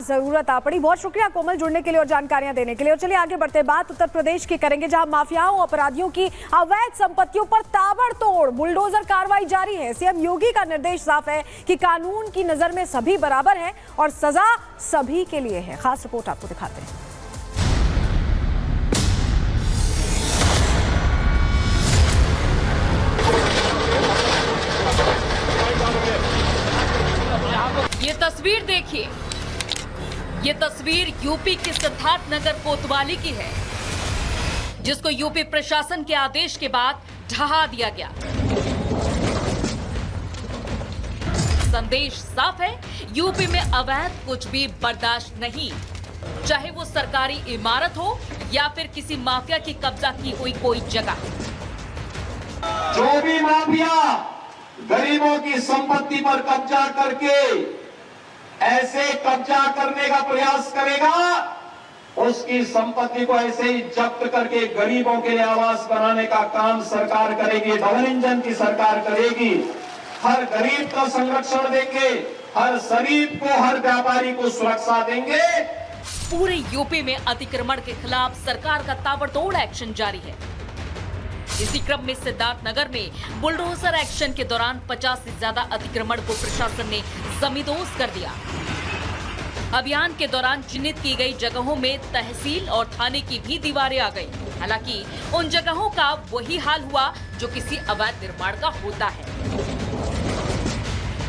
जरूरत आ पड़ी। बहुत शुक्रिया कोमल जुड़ने के लिए और जानकारियां देने के लिए। और चलिए आगे बढ़ते, बात उत्तर प्रदेश की करेंगे, जहां माफियाओं अपराधियों की अवैध संपत्तियों पर ताबड़तोड़ बुलडोजर कार्रवाई जारी है। सीएम योगी का निर्देश साफ है कि कानून की नजर में सभी बराबर हैं और सजा सभी के लिए है। खास रिपोर्ट आपको दिखाते हैं। ये तस्वीर देखिए, ये तस्वीर यूपी के सिद्धार्थनगर कोतवाली की है, जिसको यूपी प्रशासन के आदेश के बाद ढहा दिया गया। संदेश साफ है, यूपी में अवैध कुछ भी बर्दाश्त नहीं, चाहे वो सरकारी इमारत हो या फिर किसी माफिया की कब्जा की हुई कोई जगह। जो भी माफिया गरीबों की संपत्ति पर कब्जा करके ऐसे कब्जा करने का प्रयास करेगा, उसकी संपत्ति को ऐसे ही जब्त करके गरीबों के लिए आवास बनाने का काम सरकार करेगी। डबल इंजन की सरकार करेगी। हर गरीब का संरक्षण देंगे, हर शरीफ को, हर व्यापारी को सुरक्षा देंगे। पूरे यूपी में अतिक्रमण के खिलाफ सरकार का ताबड़तोड़ एक्शन जारी है। इसी क्रम में सिद्धार्थनगर में बुलडोजर एक्शन के दौरान 50 से ज्यादा अतिक्रमण को प्रशासन ने जमींदोज कर दिया। अभियान के दौरान चिन्हित की गई जगहों में तहसील और थाने की भी दीवारें आ गई। हालांकि उन जगहों का वही हाल हुआ जो किसी अवैध निर्माण का होता है।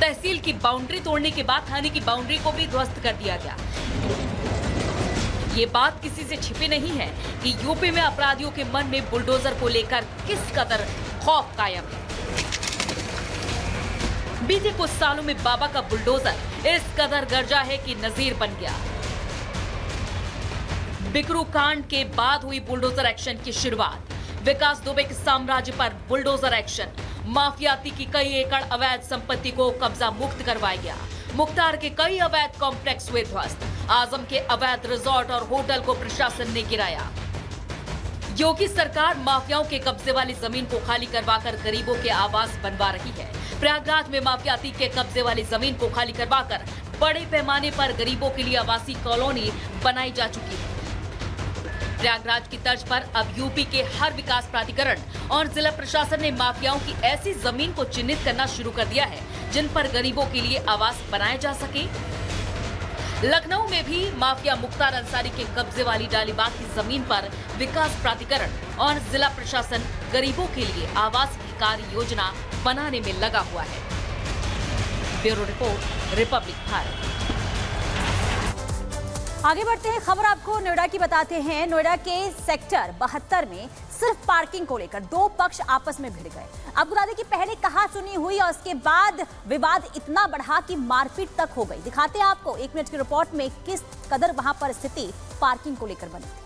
तहसील की बाउंड्री तोड़ने के बाद थाने की बाउंड्री को भी ध्वस्त कर दिया गया। ये बात किसी से छिपी नहीं है कि यूपी में अपराधियों के मन में बुलडोजर को लेकर किस कदर खौफ कायम है। बीते कुछ सालों में बाबा का बुलडोजर इस कदर गरजा है कि नजीर बन गया। बिकरू कांड के बाद हुई बुलडोजर एक्शन की शुरुआत। विकास दुबे के साम्राज्य पर बुलडोजर एक्शन। माफियाती की कई एकड़ अवैध संपत्ति को कब्जा मुक्त करवाया गया। मुख्तार के कई अवैध कॉम्प्लेक्स हुए ध्वस्त। आजम के अवैध रिजॉर्ट और होटल को प्रशासन ने गिराया। योगी सरकार माफियाओं के कब्जे वाली जमीन को खाली करवाकर गरीबों के आवास बनवा रही है। प्रयागराज में माफियाती के कब्जे वाली जमीन को खाली करवाकर बड़े पैमाने पर गरीबों के लिए आवासीय कॉलोनी बनाई जा चुकी है। प्रयागराज की तर्ज पर अब यूपी के हर विकास प्राधिकरण और जिला प्रशासन ने माफियाओं की ऐसी जमीन को चिन्हित करना शुरू कर दिया है जिन पर गरीबों के लिए आवास बनाए जा सके। लखनऊ में भी माफिया मुख्तार अंसारी के कब्जे वाली डालीबाग की जमीन पर विकास प्राधिकरण और जिला प्रशासन गरीबों के लिए आवास की कार्य योजना बनाने में लगा हुआ है। Bureau report, Republic Bharat. आगे बढ़ते हैं, खबर आपको नोएडा की बताते हैं। नोएडा के सेक्टर 72 में सिर्फ पार्किंग को लेकर दो पक्ष आपस में भिड़ गए। आपको बता दें कि पहले कहा सुनी हुई और उसके बाद विवाद इतना बढ़ा कि मारपीट तक हो गई। दिखाते हैं आपको 1 मिनट की रिपोर्ट में किस कदर वहां पर स्थिति पार्किंग को लेकर बनी।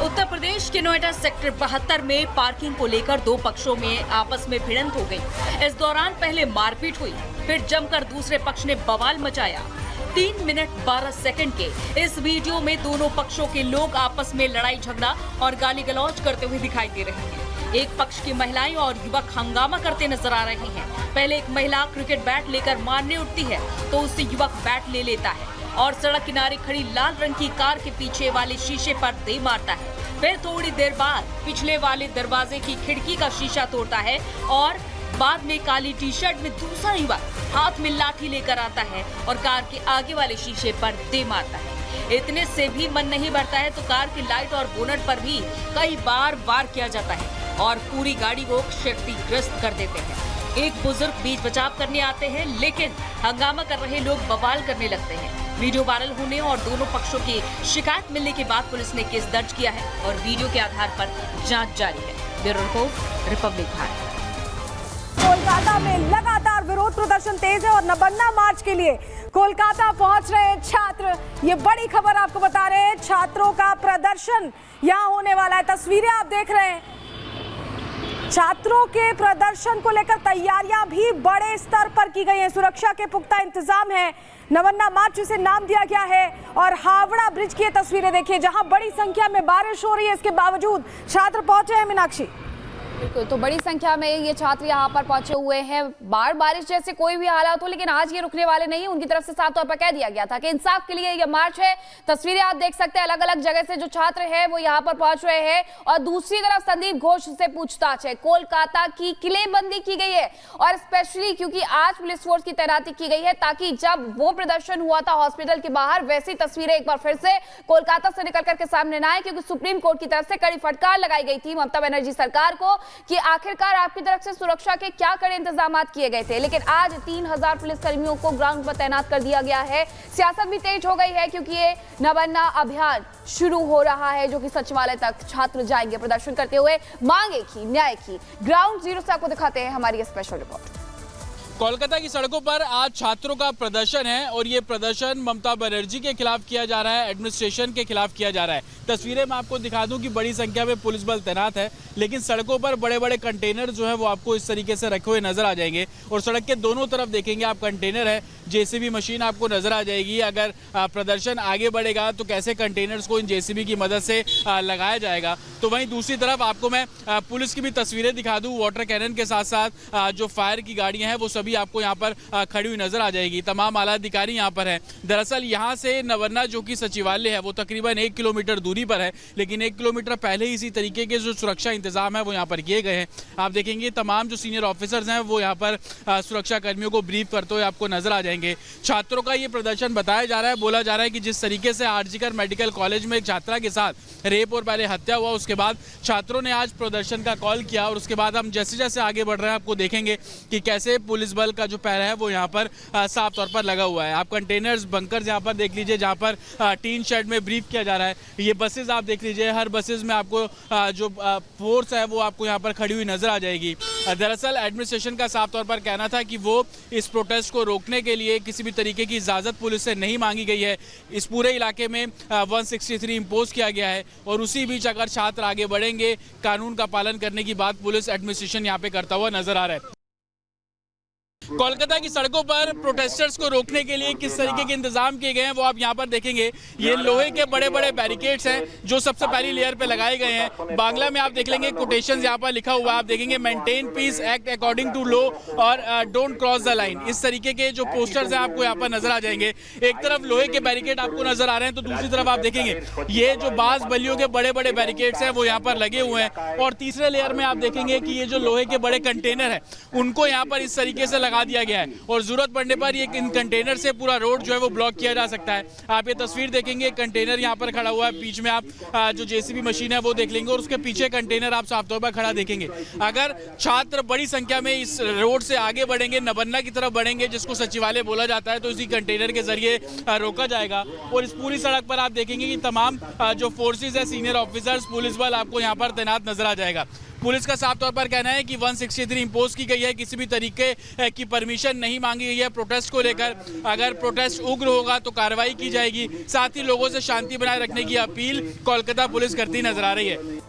उत्तर प्रदेश के नोएडा सेक्टर 72 में पार्किंग को लेकर दो पक्षों में आपस में भिड़ंत हो गई। इस दौरान पहले मारपीट हुई, फिर जमकर दूसरे पक्ष ने बवाल मचाया। 3 मिनट 12 सेकंड के इस वीडियो में दोनों पक्षों के लोग आपस में लड़ाई झगड़ा और गाली गलौज करते हुए दिखाई दे रहे हैं। एक पक्ष की महिलाएं और युवक हंगामा करते नजर आ रहे हैं। पहले एक महिला क्रिकेट बैट लेकर मारने उठती है तो उससे युवक बैट ले लेता है और सड़क किनारे खड़ी लाल रंग की कार के पीछे वाले शीशे पर दे मारता है। फिर थोड़ी देर बाद पिछले वाले दरवाजे की खिड़की का शीशा तोड़ता है और बाद में काली टी शर्ट में दूसरा युवक हाथ में लाठी लेकर आता है और कार के आगे वाले शीशे पर दे मारता है। इतने से भी मन नहीं भरता है तो कार की लाइट और बोनट पर भी कई बार वार किया जाता है और पूरी गाड़ी को क्षतिग्रस्त कर देते हैं। एक बुजुर्ग बीच बचाव करने आते हैं लेकिन हंगामा कर रहे लोग बवाल करने लगते हैं। वीडियो वायरल होने और दोनों पक्षों की शिकायत मिलने के बाद पुलिस ने केस दर्ज किया है और वीडियो के आधार पर जांच जारी है। Bureau report, Republic Bharat. Kolkata में लगातार विरोध प्रदर्शन तेज है और नबन्ना मार्च के लिए कोलकाता पहुंच रहे हैं छात्र। ये बड़ी खबर आपको बता रहे हैं, छात्रों का प्रदर्शन यहां होने वाला है। तस्वीरें आप देख रहे हैं। छात्रों के प्रदर्शन को लेकर तैयारियां भी बड़े स्तर पर की गई हैं। सुरक्षा के पुख्ता इंतजाम है। नबन्ना मार्च इसे नाम दिया गया है और हावड़ा ब्रिज की तस्वीरें देखिए जहां बड़ी संख्या में बारिश हो रही है, इसके बावजूद छात्र पहुंचे हैं। मीनाक्षी, तो बड़ी संख्या में ये छात्र यहाँ पर पहुंचे हुए हैं। बारिश जैसे कोई भी हालात हो, लेकिन आज ये रुकने वाले नहीं। उनकी तरफ से साफ तौर पर कह दिया गया था कि इंसाफ के लिए ये मार्च है। तस्वीरें आप देख सकते हैं, अलग अलग जगह से जो छात्र हैं वो यहाँ पर पहुंच रहे हैं। और दूसरी तरफ संदीप घोष से पूछताछ है। कोलकाता की किलेबंदी की गई है और स्पेशली क्योंकि आज पुलिस फोर्स की तैनाती की गई है ताकि जब वो प्रदर्शन हुआ था हॉस्पिटल के बाहर, वैसी तस्वीरें एक बार फिर से कोलकाता से निकल करके सामने न आए, क्योंकि सुप्रीम कोर्ट की तरफ से कड़ी फटकार लगाई गई थी ममता बनर्जी सरकार को कि आखिरकार आपकी तरफ से सुरक्षा के क्या कड़े इंतजाम किए गए थे। लेकिन आज 3000 पुलिसकर्मियों को ग्राउंड पर तैनात कर दिया गया है। सियासत भी तेज हो गई है क्योंकि ये नबन्ना अभियान शुरू हो रहा है, जो कि सचिवालय तक छात्र जाएंगे प्रदर्शन करते हुए मांगे की, न्याय की। ग्राउंड जीरो से आपको दिखाते हैं हमारी स्पेशल रिपोर्ट। कोलकाता की सड़कों पर आज छात्रों का प्रदर्शन है और ये प्रदर्शन ममता बनर्जी के खिलाफ किया जा रहा है, एडमिनिस्ट्रेशन के खिलाफ किया जा रहा है। तस्वीरें मैं आपको दिखा दूं कि बड़ी संख्या में पुलिस बल तैनात है, लेकिन सड़कों पर बड़े बड़े कंटेनर जो है वो आपको इस तरीके से रखे हुए नजर आ जाएंगे। और सड़क के दोनों तरफ देखेंगे आप कंटेनर है, जेसीबी मशीन आपको नजर आ जाएगी। अगर प्रदर्शन आगे बढ़ेगा तो कैसे कंटेनर्स को इन जेसीबी की मदद से लगाया जाएगा। तो वहीं दूसरी तरफ आपको मैं पुलिस की भी तस्वीरें दिखा दूं। वाटर कैनन के साथ साथ जो फायर की गाड़ियां हैं वो सभी आपको यहाँ पर खड़ी हुई नजर आ जाएगी। तमाम आला अधिकारी यहाँ पर हैं। दरअसल यहाँ से नबन्ना जो कि सचिवालय है वो तकरीबन 1 किलोमीटर दूरी पर है, लेकिन 1 किलोमीटर पहले ही इसी तरीके के जो सुरक्षा इंतजाम है वो यहाँ पर किए गए हैं। आप देखेंगे तमाम जो सीनियर ऑफिसर्स हैं वो यहाँ पर सुरक्षा कर्मियों को ब्रीफ करते हुए आपको नजर आ जाएंगे। छात्रों का ये प्रदर्शन बताया जा रहा है, बोला जा रहा है कि जिस तरीके से आरजीकर मेडिकल कॉलेज में एक छात्रा के साथ रेप और पहले हत्या हुआ, उसके बाद छात्रों ने आज प्रदर्शन का कॉल किया और उसके बाद हम जैसे जैसे आगे बढ़ रहे हैं आपको देखेंगे कि कैसे पुलिस बल का जो पहरा है वो यहाँ पर साफ तौर पर लगा हुआ है। आप कंटेनर्स, बंकर्स यहाँ पर देख लीजिए जहाँ पर टीन शेड में ब्रीफ किया जा रहा है। ये बसेज आप देख लीजिए, हर बसेज में आपको जो फोर्स है वो आपको यहाँ पर खड़ी हुई नजर आ जाएगी। दरअसल एडमिनिस्ट्रेशन का साफ तौर पर कहना था कि वो इस प्रोटेस्ट को रोकने के लिए किसी भी तरीके की इजाजत पुलिस से नहीं मांगी गई है। इस पूरे इलाके में 163 इम्पोज किया गया है और उसी बीच अगर छात्र आगे बढ़ेंगे, कानून का पालन करने की बात पुलिस एडमिनिस्ट्रेशन यहाँ पे करता हुआ नजर आ रहा है। कोलकाता की सड़कों पर प्रोटेस्टर्स को रोकने के लिए किस तरीके के इंतजाम किए गए हैं वो आप यहाँ पर देखेंगे। ये लोहे के बड़े बड़े बैरिकेड्स हैं जो सबसे पहली लेयर पे लगाए गए हैं। बांग्ला में आप देख लेंगे कोटेशन यहाँ पर लिखा हुआ है, आप देखेंगे maintain peace, act according to law और डोंट क्रॉस द लाइन। इस तरीके के जो पोस्टर्स हैं आपको यहाँ पर नजर आ जाएंगे। एक तरफ लोहे के बैरिकेड आपको नजर आ रहे हैं तो दूसरी तरफ आप देखेंगे ये जो बांस बल्लियों के बड़े बड़े बैरिकेड्स हैं वो यहाँ पर लगे हुए हैं। और तीसरे लेयर में आप देखेंगे कि ये जो लोहे के बड़े कंटेनर है उनको यहाँ पर इस तरीके से लगा दिया गया है और जरूरत पड़ने पर ये इन कंटेनर से पूरा रोड जो है वो ब्लॉक किया जा सकता है। आप ये तस्वीर देखेंगे, कंटेनर यहाँ पर खड़ा हुआ है, बीच में आप जो जेसीबी मशीन है वो देख लेंगे और उसके पीछे कंटेनर आप साफ तौर पर खड़ा देखेंगे। अगर छात्र बड़ी संख्या में इस रोड से आगे बढ़ेंगे, नबन्ना की तरफ बढ़ेंगे जिसको सचिवालय बोला जाता है, तो इसी कंटेनर के जरिए रोका जाएगा। और इस पूरी सड़क पर आप देखेंगे कि तमाम जो फोर्सेज है, सीनियर ऑफिसर्स, पुलिस बल आपको यहाँ पर तैनात नजर आ जाएगा। पुलिस का साफ तौर पर कहना है कि 163 इम्पोज की गई है, किसी भी तरीके की परमिशन नहीं मांगी गई है प्रोटेस्ट को लेकर। अगर प्रोटेस्ट उग्र होगा तो कार्रवाई की जाएगी। साथ ही लोगों से शांति बनाए रखने की अपील कोलकाता पुलिस करती नजर आ रही है।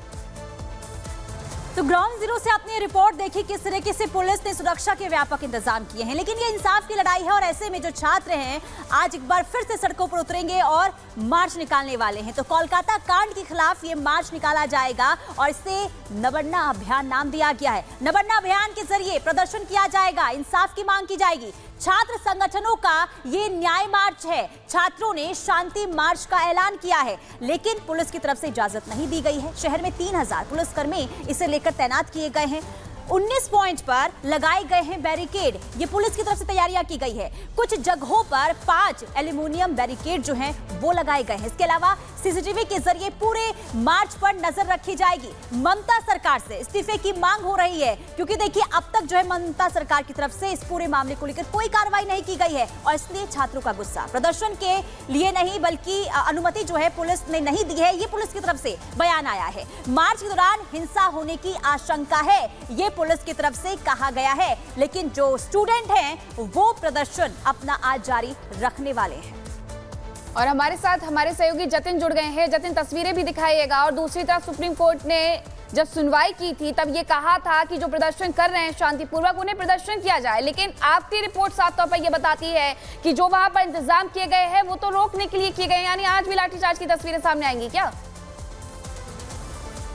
तो ग्राउंड जीरो से आपने रिपोर्ट देखी किस तरीके से पुलिस ने सुरक्षा के व्यापक इंतजाम किए हैं, लेकिन ये इंसाफ की लड़ाई है और ऐसे में जो छात्र हैं आज एक बार फिर से सड़कों पर उतरेंगे और मार्च निकालने वाले हैं। तो कोलकाता कांड के खिलाफ ये मार्च निकाला जाएगा और इसे नबन्ना अभियान नाम दिया गया है। नबन्ना अभियान के जरिए प्रदर्शन किया जाएगा, इंसाफ की मांग की जाएगी। छात्र संगठनों का ये न्याय मार्च है। छात्रों ने शांति मार्च का ऐलान किया है, लेकिन पुलिस की तरफ से इजाजत नहीं दी गई है। शहर में 3000 पुलिसकर्मी इसे लेकर तैनात किए गए हैं। 19 पॉइंट पर लगाए गए हैं बैरिकेड, ये पुलिस की तरफ से तैयारियां की गई है। कुछ जगहों पर 5 एल्यूमिनियम बैरिकेड जो हैं वो लगाए गए हैं। इसके अलावा सीसीटीवी के जरिए पूरे मार्च पर नजर रखी जाएगी। ममता सरकार से इस्तीफे की मांग हो रही है क्योंकि देखिए अब तक जो है ममता सरकार की तरफ से इस पूरे मामले को लेकर कोई कार्रवाई नहीं की गई है और इसलिए छात्रों का गुस्सा। प्रदर्शन के लिए नहीं बल्कि अनुमति जो है पुलिस ने नहीं दी है, ये पुलिस की तरफ से बयान आया है। मार्च के दौरान हिंसा होने की आशंका है, ये पुलिस की तरफ से कहा गया है, लेकिन जो स्टूडेंट हैं वो प्रदर्शन अपना आज जारी रखने वाले हैं। और हमारे साथ हमारे सहयोगी जतिन जुड़ गए हैं। जतिन, तस्वीरें भी दिखाइएगा। और दूसरी तरफ सुप्रीम कोर्ट ने जब सुनवाई की थी तब ये कहा था कि जो प्रदर्शन कर रहे हैं शांतिपूर्वक उन्हें प्रदर्शन किया जाए, लेकिन आपकी रिपोर्ट साफ तौर पर यह बताती है कि जो वहां पर इंतजाम किए गए हैं वो तो रोकने के लिए किए गए, यानी आज भी लाठीचार्ज की तस्वीरें सामने आएंगी क्या?